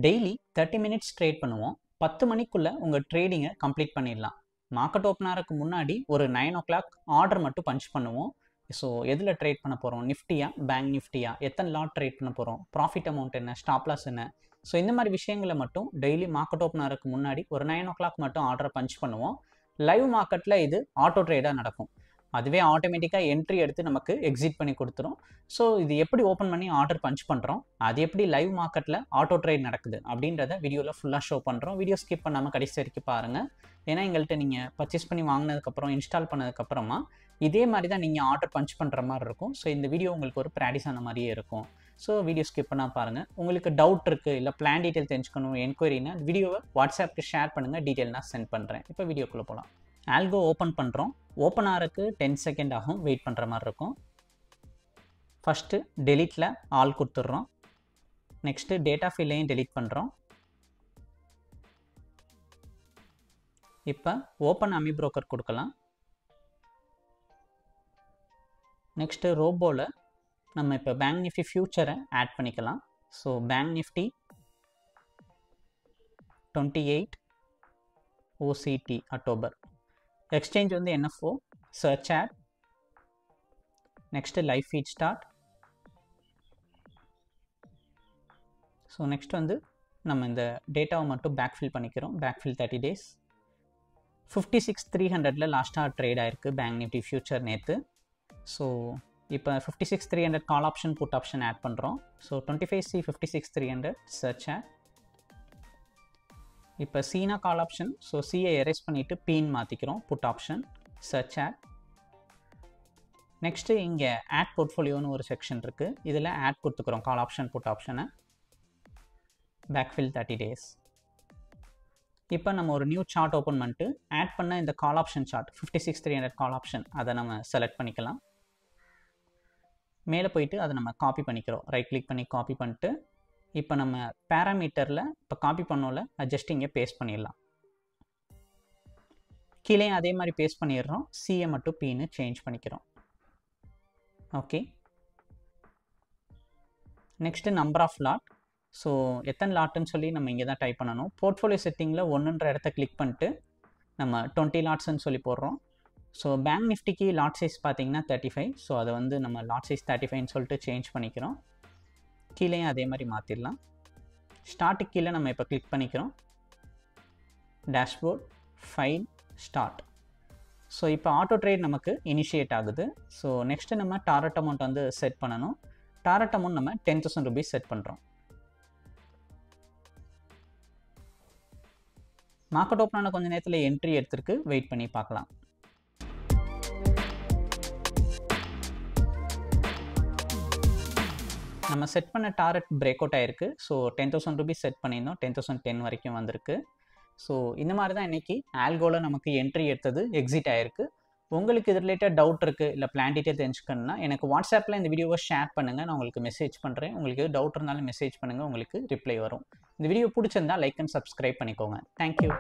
Daily 30 minutes trade பண்ணுவோம். 10 மணிக்குள்ள உங்க ட்ரேடிங்கை கம்ப்ளீட் பண்ணிடலாம். மார்க்கெட் ஓப்பன் ஆகிறதுக்கு முன்னாடி ஒரு 9 ஓ கிளாக் ஆர்டர் மட்டும் பஞ்ச் பண்ணுவோம். ஸோ எதில் ட்ரேட் பண்ண போகிறோம், நிஃப்டியா பேங்க் நிஃப்டியா, எத்தனை லாட் ட்ரேட் பண்ண போகிறோம், ப்ராஃபிட் அமௌண்ட் என்ன, ஸ்டாப் லாஸ் என்ன, ஸோ இந்த மாதிரி விஷயங்களை மட்டும் டெய்லி மார்க்கெட் ஓப்பன் ஆகிறதுக்கு முன்னாடி ஒரு 9 ஓ கிளாக் மட்டும் ஆர்டரை பஞ்ச் பண்ணுவோம். லைவ் மார்க்கெட்டில் இது ஆட்டோ ட்ரேடாக நடக்கும். அதுவே ஆட்டோமேட்டிக்காக என்ட்ரி எடுத்து நமக்கு எக்ஸிட் பண்ணி கொடுத்துரும். ஸோ இது எப்படி ஓப்பன் பண்ணி ஆர்டர் பஞ்ச் பண்ணுறோம், அது எப்படி லைவ் மார்க்கெட்டில் ஆட்டோ ட்ரேட் நடக்குது அப்படின்றத வீடியோவில் ஃபுல்லாக ஷோ பண்ணுறோம். வீடியோ ஸ்கிப் பண்ணாமல் கடைசி வரைக்கும் பாருங்கள். ஏன்னா எங்கள்கிட்ட நீங்கள் பர்ச்சேஸ் பண்ணி வாங்கினதுக்கப்புறம் இன்ஸ்டால் பண்ணதுக்கப்புறமா இதே மாதிரி தான் நீங்கள் ஆர்டர் பஞ்ச் பண்ணுற மாதிரி இருக்கும். ஸோ இந்த வீடியோ உங்களுக்கு ஒரு ப்ராக்டிஸ் ஆன மாதிரியே இருக்கும். ஸோ வீடியோ ஸ்கிப் பண்ணால் பாருங்கள். உங்களுக்கு டவுட் இருக்குது, இல்லை பிளான் டீட்டெயில் தெரிஞ்சுக்கணும், என்கொயரினா வீடியோவை வாட்ஸ்அப்புக்கு ஷேர் பண்ணுங்கள், டீட்டெயில் நான் சென்ட் பண்ணுறேன். இப்போ வீடியோக்குள்ளே போகலாம். ஆல்கோ ஓப்பன் பண்ணுறோம். ஓப்பன் ஆகிறதுக்கு 10 செகண்ட் ஆகும், வெயிட் பண்ணுற மாதிரி இருக்கும். ஃபஸ்ட்டு டெலீட்டில் ஆல் கொடுத்துட்றோம். நெக்ஸ்ட்டு டேட்டா ஃபீல்டையும் டெலீட் பண்ணுறோம். இப்போ ஓப்பன் அமி ப்ரோக்கர் கொடுக்கலாம். நெக்ஸ்ட்டு ரோபோவில் நம்ம இப்போ பேங்க் நிஃப்டி ஃபியூச்சரை ஆட் பண்ணிக்கலாம். So bank Nifty 28 OCT October. Exchange வந்து NFO, search add. Next live feed start. So next வந்து நம்ம இந்த டேட்டாவை மட்டும் பேக்ஃபில் பண்ணிக்கிறோம். Backfill 30 days. 56,300 லாஸ்ட்டாக ட்ரேட் ஆயிருக்கு பேங்க் நிஃப்டி ஃபியூச்சர் நேற்று. ஸோ இப்போ 56,300 call option put option add பண்ணுறோம். So 25C 56,300 search add. இப்போ சீனா கால் ஆப்ஷன், ஸோ சியை எரேஸ் பண்ணிவிட்டு பீன் மாற்றிக்கிறோம். Put option search add. Next இங்கே ஆட் போர்ட்ஃபோலியோன்னு ஒரு செக்ஷன் இருக்குது. இதில் ஆட் கொடுத்துக்கிறோம் கால் ஆப்ஷன் புட் ஆப்ஷனை. Backfill 30 days. இப்போ நம்ம ஒரு நியூ சார்ட் ஓப்பன் பண்ணிட்டு ஆட் பண்ண இந்த call option chart 56,300 call option அதை நம்ம செலக்ட் பண்ணிக்கலாம். மேலே போயிட்டு அதை நம்ம காப்பி பண்ணிக்கிறோம். ரைட் கிளிக் பண்ணி காப்பி பண்ணிட்டு இப்போ நம்ம பேராமீட்டரில் இப்போ காப்பி பண்ணோல ஜஸ்ட் இங்கே பேஸ்ட் பண்ணிடலாம். கீழே அதே மாதிரி பேஸ்ட் பண்ணிடுறோம். சிஏ மட்டும் பீன்னு சேஞ்ச் பண்ணிக்கிறோம். Okay. Next number of lot. So எத்தனை லாட்டுன்னு சொல்லி நம்ம இங்கே தான் டைப் பண்ணணும். போர்ட்ஃபோலியோ செட்டிங்கில் 1ன்ற இடத்த கிளிக் பண்ணிட்டு நம்ம 20 லாட்ஸ்ன்னு சொல்லி போடுறோம். ஸோ பேங்க் நிஃப்டிக்கு லாட் சைஸ் பார்த்தீங்கன்னா 35. ஸோ அதை வந்து நம்ம லாட் சைஸ் 35ன்னு சொல்லிட்டு சேஞ்ச் பண்ணிக்கிறோம். கீழேயும் அதே மாதிரி மாற்றிடலாம். ஸ்டார்ட்டுக்கு கீழே நம்ம இப்போ கிளிக் பண்ணிக்கிறோம். Dashboard, file, start. ஸோ இப்போ ஆட்டோ ட்ரேட் நமக்கு இனிஷியேட் ஆகுது. ஸோ நெக்ஸ்ட்டு நம்ம டாரட் அமௌண்ட் வந்து செட் பண்ணணும். டாரட் அமௌண்ட் நம்ம 10,000 rupees செட் பண்ணுறோம். மார்க்கெட் ஓப்பன் ஆன கொஞ்சம் நேரத்தில் என்ட்ரி எடுத்துருக்கு, வெயிட் பண்ணி பார்க்கலாம். நம்ம செட் பண்ண டாரட் பிரேக் அவுட் ஆயிருக்கு. ஸோ 10,000 rupees செட் பண்ணியிருந்தோம், 10,010 வரைக்கும் வந்திருக்கு. ஸோ இந்த மாதிரி தான் இன்றைக்கி ஆல்கோவில் நமக்கு என்ட்ரி எடுத்தது எக்ஸிட் ஆயிருக்கு. உங்களுக்கு இது ரிலேட்டட் டவுட் இருக்குது, இல்லை பிளான் டீட்டெயில் தெரிஞ்சுக்கணுன்னா எனக்கு வாட்ஸ்அப்பில் இந்த வீடியோவை ஷேர் பண்ணுங்கள், நான் உங்களுக்கு மெசேஜ் பண்ணுறேன். உங்களுக்கு டவுட் இருந்தாலும் மெசேஜ் பண்ணுங்கள், உங்களுக்கு ரிப்ளை வரும். இந்த வீடியோ பிடிச்சிருந்தா லைக் அண்ட் சப்ஸ்கிரைப் பண்ணிக்கோங்க. தேங்க்யூ.